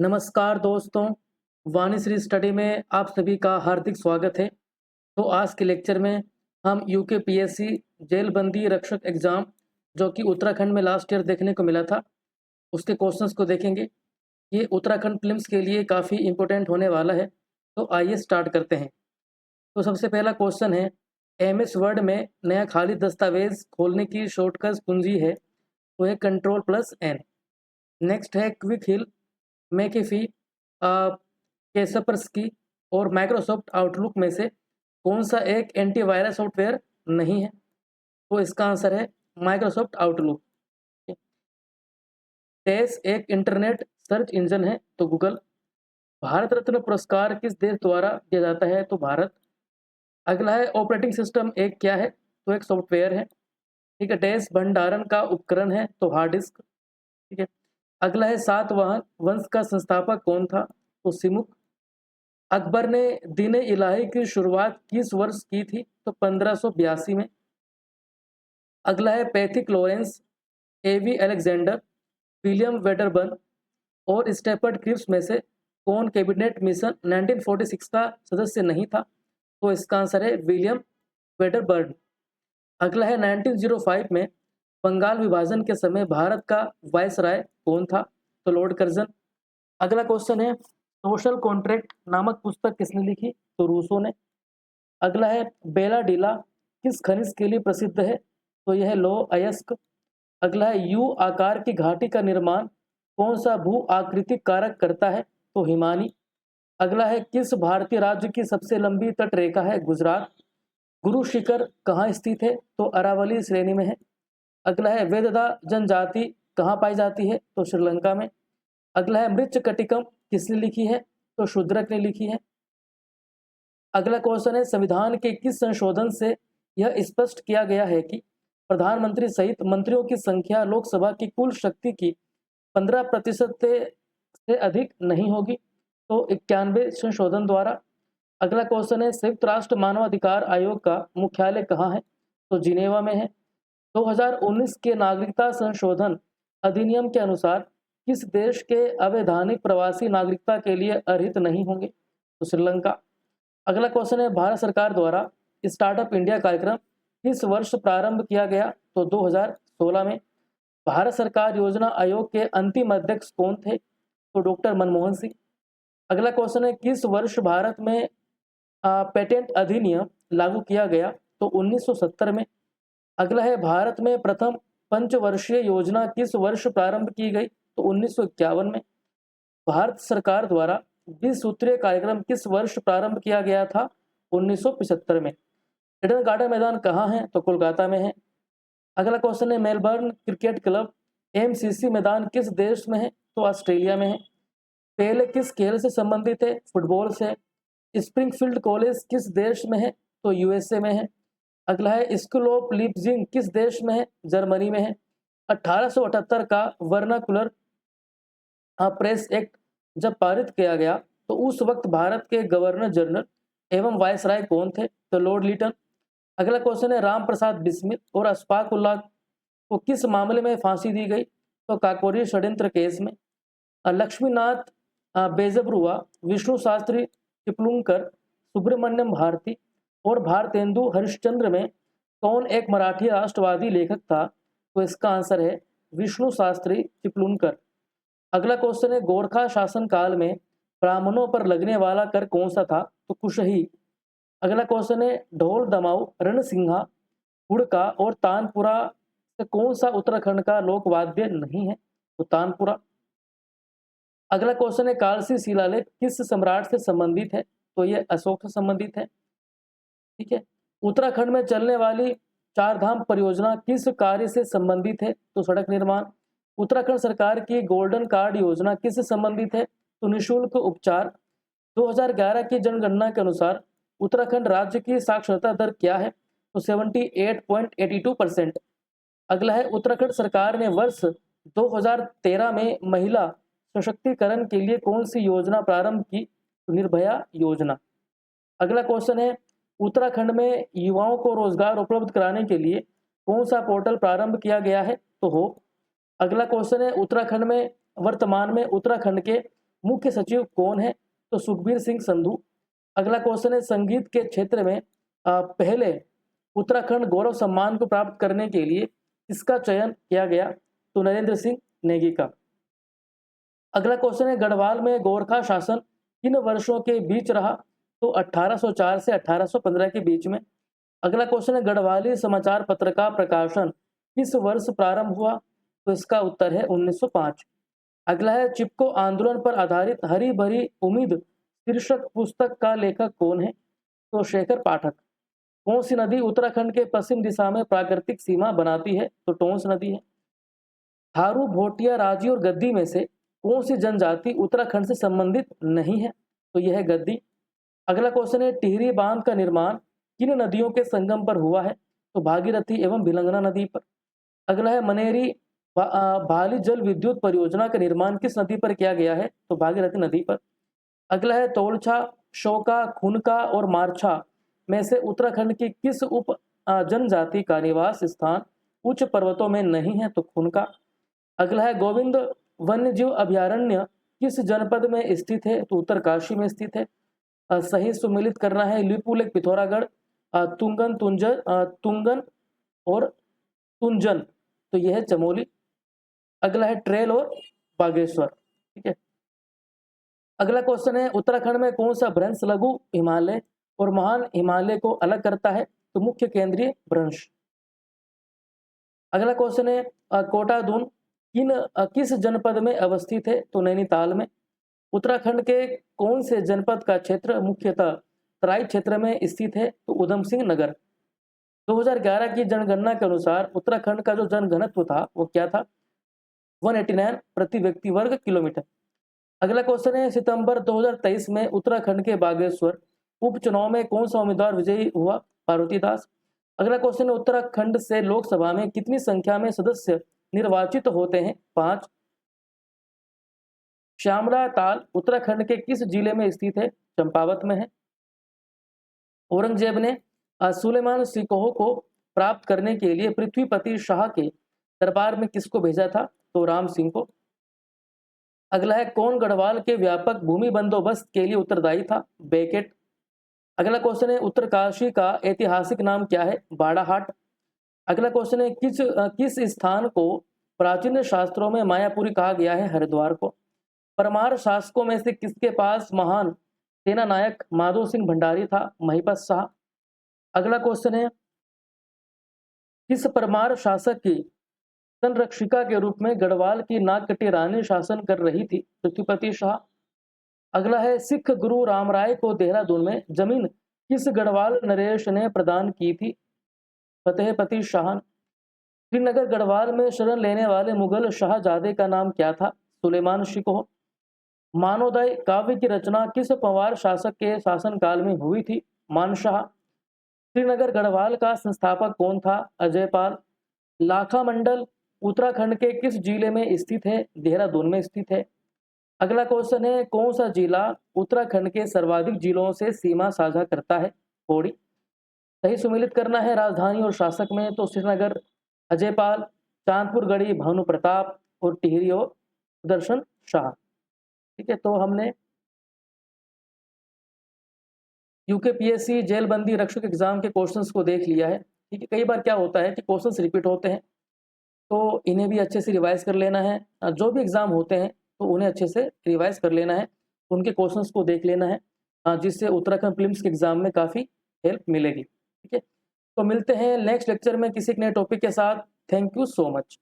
नमस्कार दोस्तों, वाणीश्री स्टडी में आप सभी का हार्दिक स्वागत है। तो आज के लेक्चर में हम यूकेपीएससी जेलबंदी रक्षक एग्ज़ाम जो कि उत्तराखंड में लास्ट ईयर देखने को मिला था, उसके क्वेश्चंस को देखेंगे। ये उत्तराखंड फिल्म्स के लिए काफ़ी इम्पोर्टेंट होने वाला है। तो आइए स्टार्ट करते हैं। तो सबसे पहला क्वेश्चन है, एमएस वर्ड में नया खाली दस्तावेज खोलने की शॉर्टकट कुंजी है, तो है Ctrl+N। नेक्स्ट है क्विक हिल, मैकेफी, कैसपर्सकी और माइक्रोसॉफ्ट आउटलुक में से कौन सा एक एंटीवायरस सॉफ्टवेयर नहीं है? तो इसका आंसर है माइक्रोसॉफ्ट आउटलुक। टेस एक इंटरनेट सर्च इंजन है, तो गूगल। भारत रत्न पुरस्कार किस देश द्वारा दिया जाता है? तो भारत। अगला है ऑपरेटिंग सिस्टम एक क्या है? तो एक सॉफ्टवेयर है। ठीक है। टेस भंडारण का उपकरण है, तो हार्ड डिस्क। ठीक है। अगला है सातवाहन वंश का संस्थापक कौन था? तो सिमुक। अकबर ने दीन इलाही की शुरुआत किस वर्ष की थी? तो 1582 में। अगला है पैथिक लॉरेंस, एवी अलेक्जेंडर, विलियम वेडरबर्न और स्टेफर्ड क्रिप्स में से कौन कैबिनेट मिशन 1946 का सदस्य नहीं था? तो इसका आंसर है विलियम वेडरबर्न। अगला है 1905 में बंगाल विभाजन के समय भारत का वायसराय कौन था? तो लॉर्ड कर्जन। अगला क्वेश्चन है, सोशल कॉन्ट्रैक्ट नामक पुस्तक किसने लिखी? तो रूसो ने। अगला है बेला डीला किस खनिज के लिए प्रसिद्ध है? तो यह लो अयस्क। अगला है यू आकार की घाटी का निर्माण कौन सा भू आकृतिक कारक करता है? तो हिमानी। अगला है किस भारतीय राज्य की सबसे लंबी तट रेखा है? गुजरात। गुरु शिखर कहाँ स्थित है? तो अरावली श्रेणी में है। अगला है वेददा जनजाति कहाँ पाई जाती है? तो श्रीलंका में। अगला है मृच्छकटिकम किसने लिखी है? तो शूद्रक ने लिखी है। अगला क्वेश्चन है, संविधान के किस संशोधन से यह स्पष्ट किया गया है कि प्रधानमंत्री सहित मंत्रियों की संख्या लोकसभा की कुल शक्ति की 15% से अधिक नहीं होगी? तो 91 संशोधन द्वारा। अगला क्वेश्चन है, संयुक्त राष्ट्र मानवाधिकार आयोग का मुख्यालय कहाँ है? तो जिनेवा में है। 2019 के नागरिकता संशोधन अधिनियम के अनुसार किस देश के अवैधानिक प्रवासी नागरिकता के लिए अर्हित नहीं होंगे? तो श्रीलंका। अगला क्वेश्चन है, भारत सरकार द्वारा स्टार्टअप इंडिया कार्यक्रम किस वर्ष प्रारंभ किया गया? तो 2016 में। भारत सरकार योजना आयोग के अंतिम अध्यक्ष कौन थे? तो डॉक्टर मनमोहन सिंह। अगला क्वेश्चन है, किस वर्ष भारत में पेटेंट अधिनियम लागू किया गया? तो 1970 में। अगला है, भारत में प्रथम पंचवर्षीय योजना किस वर्ष प्रारंभ की गई? तो 1951 में। भारत सरकार द्वारा 20 सूत्रीय कार्यक्रम किस वर्ष प्रारंभ किया गया था? 1975 में। ईडन गार्डन मैदान कहाँ है? तो कोलकाता में है। अगला क्वेश्चन है, मेलबर्न क्रिकेट क्लब एमसीसी मैदान किस देश में है? तो ऑस्ट्रेलिया में है। पेले किस खेल से संबंधित है? फुटबॉल से। स्प्रिंगफील्ड कॉलेज किस देश में है? तो यूएसए में है। अगला है, स्कूल ऑफ लिपजिंग किस देश में है? जर्मनी में है। 1878 का वर्नाकुलर प्रेस एक्ट जब पारित किया गया तो उस वक्त भारत के गवर्नर जनरल एवं वायसराय कौन थे? तो लॉर्ड लिटन। अगला क्वेश्चन है, राम प्रसाद बिस्मिल और अशफाक उल्लाह को किस मामले में फांसी दी गई? तो काकोरी षड्यंत्र केस में। लक्ष्मीनाथ बेजबरुआ, विष्णु शास्त्री चिपलुंकर, सुब्रमण्यम भारती और भारतेंदु हरिश्चंद्र में कौन एक मराठी राष्ट्रवादी लेखक था? तो इसका आंसर है विष्णु शास्त्री चिपलुंकर। अगला क्वेश्चन है, गोरखा शासन काल में ब्राह्मणों पर लगने वाला कर कौन सा था? तो कुशही। अगला क्वेश्चन है, ढोल दमाऊ, रणसिंघा, हुड़का और तानपुरा से कौन सा उत्तराखंड का लोक वाद्य नहीं है? तो तानपुरा। अगला क्वेश्चन है, कालसी शिलालेख किस सम्राट से संबंधित है? तो ये अशोक से संबंधित है। ठीक है। उत्तराखंड में चलने वाली चार धाम परियोजना किस कार्य से संबंधित है? तो सड़क निर्माण। उत्तराखंड सरकार की गोल्डन कार्ड योजना किससे संबंधित है? तो निःशुल्क उपचार। 2011 की जनगणना के अनुसार उत्तराखंड राज्य की साक्षरता दर क्या है? तो 78.82%। अगला है, उत्तराखंड सरकार ने वर्ष 2013 में महिला सशक्तिकरण के लिए कौन सी योजना प्रारंभ की? तो निर्भया योजना। अगला क्वेश्चन है, उत्तराखंड में युवाओं को रोजगार उपलब्ध कराने के लिए कौन सा पोर्टल प्रारंभ किया गया है? तो होप। अगला क्वेश्चन है, उत्तराखंड में वर्तमान में उत्तराखंड के मुख्य सचिव कौन है? तो सुखबीर सिंह संधू। अगला क्वेश्चन है संगीत के क्षेत्र में पहले उत्तराखंड गौरव सम्मान को प्राप्त करने के लिए किसका चयन किया गया? तो नरेंद्र सिंह नेगी का। अगला क्वेश्चन है गढ़वाल में गोरखा शासन किन वर्षों के बीच रहा? तो 1804 से 1815 के बीच में। अगला क्वेश्चन है गढ़वाली समाचार पत्र का प्रकाशन किस वर्ष प्रारंभ हुआ? तो इसका उत्तर है 1905। अगला है चिपको आंदोलन पर आधारित हरी भरी उम्मीद शीर्षक पुस्तक का लेखक कौन है? तो शेखर पाठक। कौन सी नदी उत्तराखंड के पश्चिम दिशा में प्राकृतिक सीमा बनाती है? तो टोंस नदी है। थारू, भोटिया, राजी और गद्दी में से कौन सी जनजाति उत्तराखंड से संबंधित नहीं है? तो यह है गद्दी। अगला क्वेश्चन है टिहरी बांध का निर्माण किन नदियों के संगम पर हुआ है? तो भागीरथी एवं भिलंगना नदी पर। अगला है मनेरी भाली जल विद्युत परियोजना का निर्माण किस नदी पर किया गया है? तो भागीरथी नदी पर। अगला है तोलछा, शोका, खुनका और मारछा में से उत्तराखंड की किस उप जनजाति का निवास स्थान उच्च पर्वतों में नहीं है? तो खुनका। अगला है गोविंद वन्यजीव अभयारण्य किस जनपद में स्थित है? तो उत्तरकाशी में स्थित है। सही सुमेलित करना है लिपुलेख, पिथौरागढ़, तुंगन और तुंजन, तो यह है चमोली। अगला है ट्रेल और बागेश्वर। ठीक है। अगला क्वेश्चन है उत्तराखंड में कौन सा भ्रंश लघु हिमालय और महान हिमालय को अलग करता है? तो मुख्य केंद्रीय भ्रंश। अगला क्वेश्चन है कोटादून किस जनपद में अवस्थित है? तो नैनीताल में। उत्तराखंड के कौन से जनपद का क्षेत्र मुख्यतः तराई क्षेत्र में स्थित है? तो उधम सिंह नगर। 2011 की जनगणना के अनुसार उत्तराखंड का जो जनघनत्व था वो क्या था? 189 प्रति व्यक्ति वर्ग किलोमीटर। अगला क्वेश्चन है सितंबर 2023 में उत्तराखंड के बागेश्वर उपचुनाव में कौन सा उम्मीदवार विजयी हुआ? पार्वती दास। अगला क्वेश्चन है उत्तराखंड से लोकसभा में कितनी संख्या में सदस्य निर्वाचित होते हैं? 5। श्यामला ताल उत्तराखंड के किस जिले में स्थित है? चंपावत में है। औरंगजेब ने सुलेमान सिकोह को प्राप्त करने के लिए पृथ्वीपति शाह के दरबार में किसको भेजा था? तो राम सिंह को। अगला है कौन गढ़वाल के व्यापक भूमि बंदोबस्त के लिए उत्तरदायी था? बेकेट। अगला क्वेश्चन है उत्तरकाशी का ऐतिहासिक नाम क्या है? बाड़ाहाट। अगला क्वेश्चन है किस स्थान को प्राचीन शास्त्रों में मायापुरी कहा गया है? हरिद्वार को। परमार शासकों में से किसके पास महान सेना नायक माधो सिंह भंडारी था? महिपत शाह। अगला क्वेश्चन है किस परमार शासक की संरक्षिका के रूप में गढ़वाल की नागकटी रानी शासन कर रही थी? पृथ्वीपति शाह। अगला है सिख गुरु रामराय को देहरादून में जमीन किस गढ़वाल नरेश ने प्रदान की थी? फतेहपति शाह। श्रीनगर गढ़वाल में शरण लेने वाले मुगल शाहजादे का नाम क्या था? सुलेमान शिकोह। मानवोदय काव्य की रचना किस पंवार शासक के शासनकाल में हुई थी? मानशाह। श्रीनगर गढ़वाल का संस्थापक कौन था? अजयपाल। लाखा मंडल उत्तराखंड के किस जिले में स्थित है? देहरादून में स्थित है। अगला क्वेश्चन है कौन सा जिला उत्तराखंड के सर्वाधिक जिलों से सीमा साझा करता है? पौड़ी। सही सुमेलित करना है राजधानी और शासक में, तो श्रीनगर अजयपाल, चांदपुर गढ़ी भानु प्रताप और टिहरी और सुदर्शन शाह। ठीक है, तो हमने यूकेपीएससी जेलबंदी रक्षक एग्जाम के क्वेश्चंस को देख लिया है। ठीक है, कई बार क्या होता है कि क्वेश्चंस रिपीट होते हैं, तो इन्हें भी अच्छे से रिवाइज कर लेना है। जो भी एग्जाम होते हैं तो उन्हें अच्छे से रिवाइज कर लेना है, उनके क्वेश्चंस को देख लेना है, जिससे उत्तराखंड प्रीलिम्स के एग्जाम में काफ़ी हेल्प मिलेगी। ठीक है, तो मिलते हैं नेक्स्ट लेक्चर में किसी नए टॉपिक के साथ। Thank you so much.